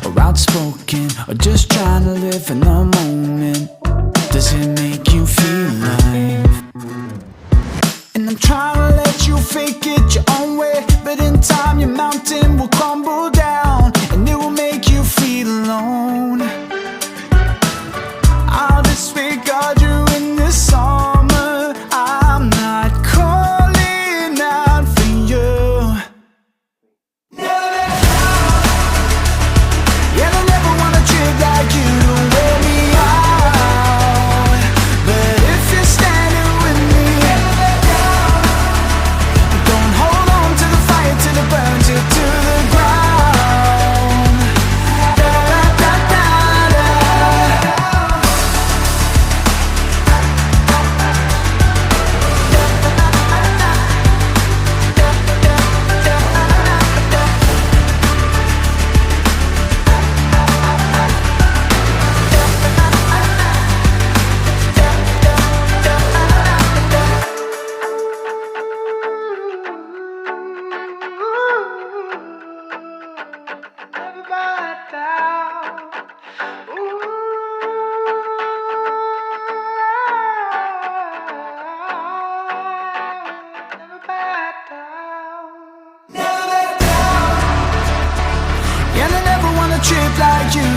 or outspoken, or just trying to live in the moment? Does it make you feel alive? And I'm trying to let you fake it your own way, but in time your mountain will crumble down, and it will make you feel alone. I'll disregard you in the summer. I'm not calling out for you. Yeah, I never wanna trip like you to wear me out, but if you're standing with me, don't hold on to the fire till it burns you to the ground. Da, da, da, da, da. Yeah, I never wanna trip like you